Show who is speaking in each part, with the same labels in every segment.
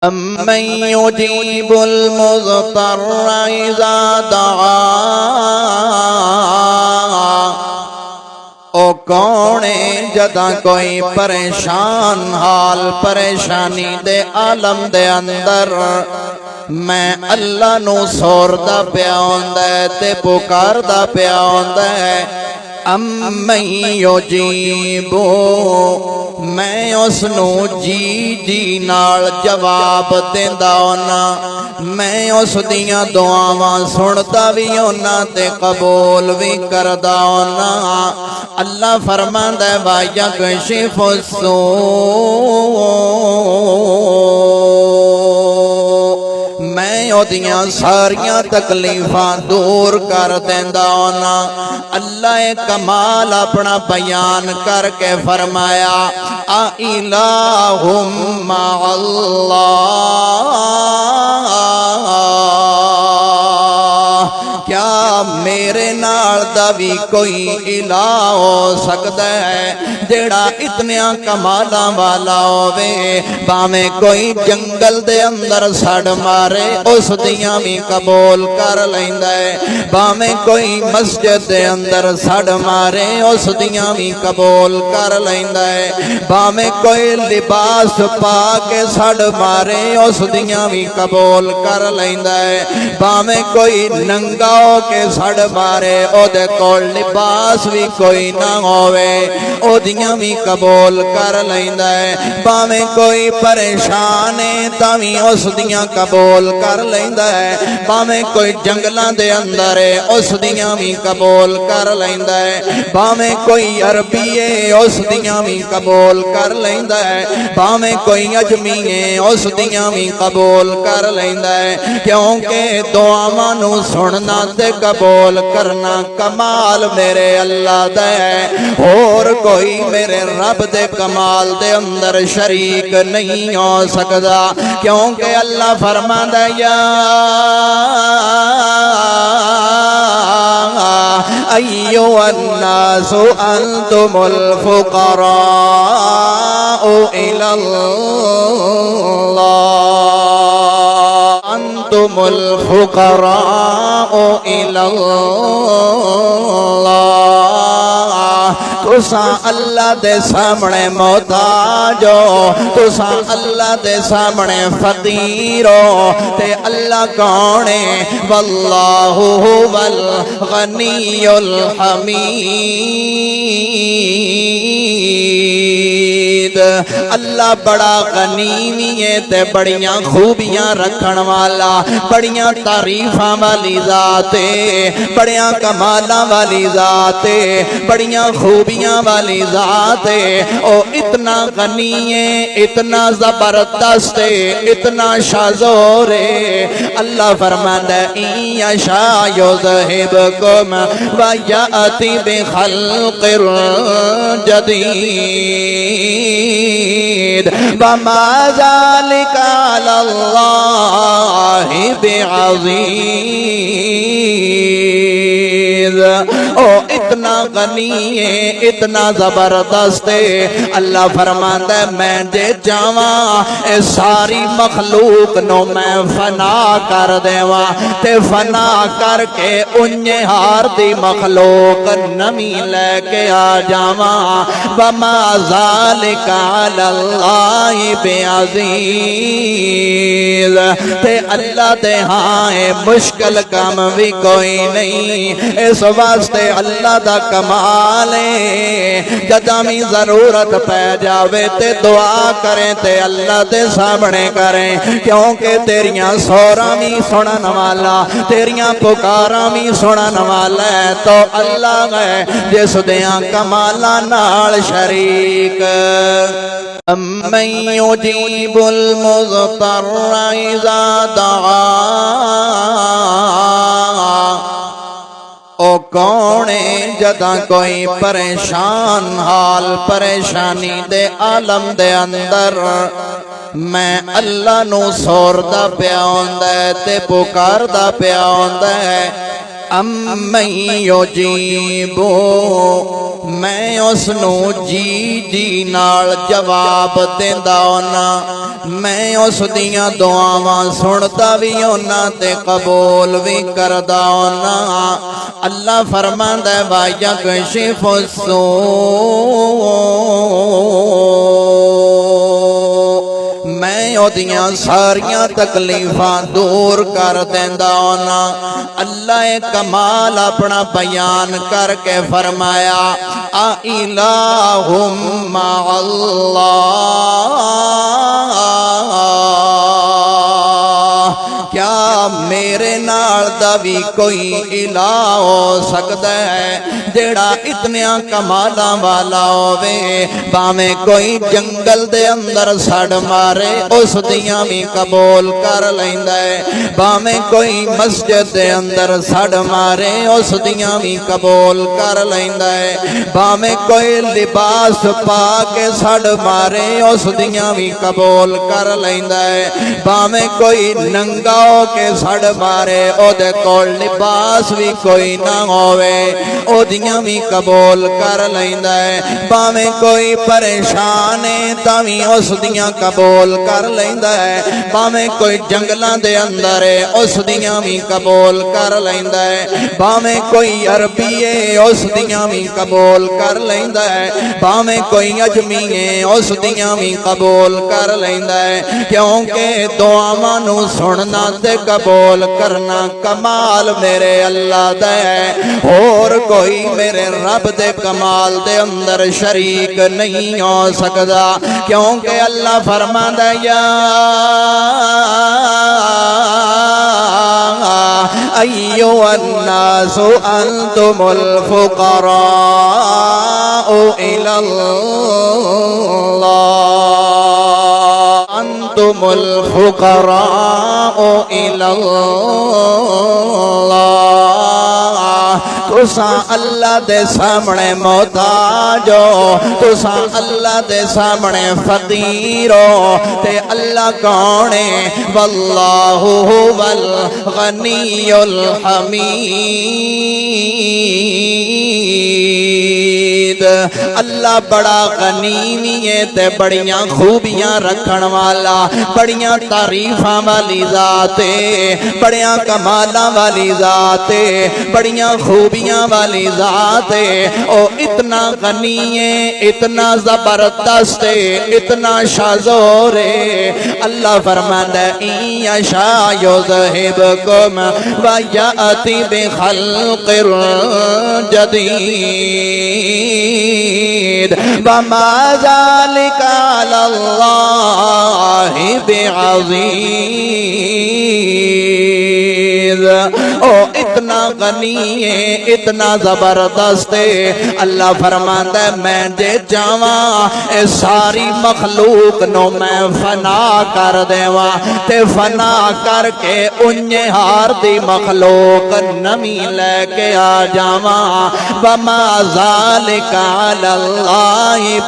Speaker 1: أَمَّن يُجِيبُ الْمُضْطَرَّ إِذَا دَعَاهُ او کون ہے جداں کوئی پریشان حال پریشانی دے عالم دے اندر میں اللہ نو سوردا پیا ہوندا ہے تے پکاردا پیا ہوندا ہے اَمَّن یُجِیبُ میں اس نو جی جی نال جواب دیندا ہونا میں اس دیاں دعاواں سندا وی ہونا تے قبول وی کردا ہونا اللہ فرماندا ہے وَيَكْشِفُ السُّوءَ میں اودیاں ساریاں تکلیفاں دور کر دیندا ہونا اللہ کمال اپنا بیان کر کے فرمایا اِلَٰهٌ مَّعَ اللَّهِ کیا میرے نال دا بھی کوئی الہ ہو سکتا ہے جیڑا اتنیاں کمالاں والا ہووے باویں کوئی جنگل دے اندر سڑ مارے اس دیاں بھی قبول کر لیندا ہے باویں کوئی مسجد دے اندر سڑ مارے اس دیاں بھی قبول کر لیندا ہے باویں کوئی لباس پا کے سڑ مارے اس دیاں بھی قبول کر لیندا ہے باویں کوئی ننگا ہو کے سڑ مارے او دے کول لباس بھی کوئی نہ ہووے او دیاں بھی قبول کر لیندا ہے باویں کوئی پریشان ہے تاویں اس دیاں قبول کر لیندا ہے باویں کوئی جنگلاں دے اندر ہے اس دیاں بھی قبول کر لیندا ہے باویں کوئی عربی ہے اس دیاں بھی قبول کر لیندا ہے باویں کوئی اجمی ہے اس دیاں بھی قبول کر لیندا ہے کیونکہ دعاواں نو سننا تے قبول کرنا کمال میرے اللہ دا ہے اور کوئی میرے رب دے کمال دے اندر شریک نہیں ہو سکدا کیونکہ اللہ فرماندا ہے یا ایھا الناس انتم الفقراء الی اللہ انتم الفقراء الی اللہ تساں اللہ دے سامنے محتاج ہو تساں اللہ دے سامنے فقیر ہو تے اللہ کون ہے واللہ هو الغنی الحمید اللہ بڑا غنی بھی ہے تے بڑیاں خوبیاں رکھن والا بڑیاں تعریفاں والی ذات ہے بڑیاں کمالاں والی ذات ہے بڑیاں خوبیاں والی ذات ہے او اتنا غنی ہے اتنا زبردست ہے اتنا شاذور ہے اللہ فرماندا ہے ان یشاء یذہبکم ویأتی بخلق جدید وما ذلک علی اللہ بعزیز او اتنا غنی ہے اتنا زبردست ہے اللہ فرماندا ہے میں جے چاہواں اے ساری مخلوق نو میں فنا کر دیواں تے فنا کر کے انجے ہار دی مخلوق نمی لے کے آ جاواں وما ذالک علی اللہ بعزیز تے اللہ دے ہاں مشکل کام بھی کوئی نہیں اس واسطے اللہ دا کمال ہے جداں بھی ضرورت پہ جاوے تے دعا کریں تے اللہ دے سامنے کریں کیونکہ تیریاں سوراں بھی سنن والا تیریاں پکاراں بھی سنن والا ہے تو اللہ ہے جس دیاں کمالاں نال شریک اَمَّن یُجِیبُ الْمُضْطَرَّ اِذَا دَعَاهُ او کون ہے جداں کوئی پریشان حال پریشانی دے عالم دے اندر میں اللہ نو سوردا پیا ہوندا ہے تے پکاردا پیا ہوندا ہے امن یجیبو میں اس نو جی جی نال جواب دیندا ہونا میں اس دیاں دعاواں سندا وی ہونا تے قبول وی کردا ہونا اللہ فرماندا ہے وا یکشف السوء میں اودیاں ساریاں تکلیفاں دور کر دیندا ہونا اللہ کمال اپنا بیان کر کے فرمایا الہ مع اللہ کیا میرے نال دا بھی کوئی الہ ہو سکتا ہے جیڑا اتنیاں کمالاں والا ہووے باویں کوئی جنگل دے اندر سڑ مارے اس دیاں بھی قبول کر لیندا ہے باویں کوئی مسجد دے اندر سڑ مارے اس دیاں بھی قبول کر لیندا ہے باویں کوئی لباس پا کے سڑ مارے اس دیاں بھی قبول کر لیندا ہے باویں کوئی ننگا ہو کے سڑ مارے او دے کول لباس بھی کوئی نہ ہووے او دیاں بھی قبول کر لیندا ہے باویں کوئی پریشان ہے تاویں اس دیاں قبول کر لیندا ہے باویں کوئی جنگلاں دے اندر ہے اس دیاں بھی قبول کر لیندا ہے باویں کوئی عربی ہے اس دیاں بھی قبول کر لیندا ہے باویں کوئی اجمی ہے اس دیاں بھی قبول کر لیندا ہے کیونکہ دعاواں نو سننا تے قبول کرنا کمال میرے اللہ دا ہے اور کوئی میرے رب دے کمال دے اندر شریک نہیں ہو سکدا کیونکہ اللہ فرماندا یا ایھا الناس انتم الفقراء الی اللہ انتم الفقراء الی اللہ تساں اللہ دے سامنے محتاج ہو تساں اللہ دے سامنے فقیر ہو تے اللہ کون ہے واللہ هو الغنی الحمید اللہ بڑا غنی بھی ہے تے بڑیاں خوبیاں رکھن والا بڑیاں تعریفاں والی ذات ہے بڑیاں کمالاں والی ذات ہے بڑیاں خوبیاں والی ذات ہے او اتنا غنی ہے اتنا زبردست ہے اتنا شاذور ہے اللہ فرماندا ہے ان یشاء یذہبکم ویأتی بخلق جدید وما ذلک علی اللہ بعزیز او اتنا غنی ہے اتنا زبردست ہے اللہ فرماندا ہے میں دے جاواں اے ساری مخلوق نو میں فنا کر دیواں تے فنا کر کے انجے ہار دی مخلوق نمی لے کے آ جاواں وما ذالک علی اللہ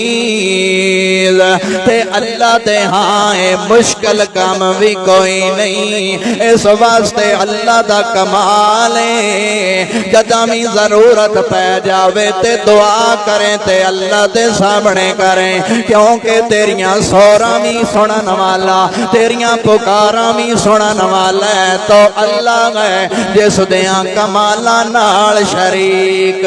Speaker 1: بعزیز تے اللہ دے ہاں مشکل کام بھی کوئی نہیں اس واسطے اللہ دا کمال ہے جداں بھی ضرورت پہ جاوے تے دعا کریں تے اللہ دے سامنے کریں کیونکہ تیریاں سوراں بھی سنن والا تیریاں پکاراں بھی سنن والا ہے تو اللہ ہے جس دیاں کمالاں نال شریک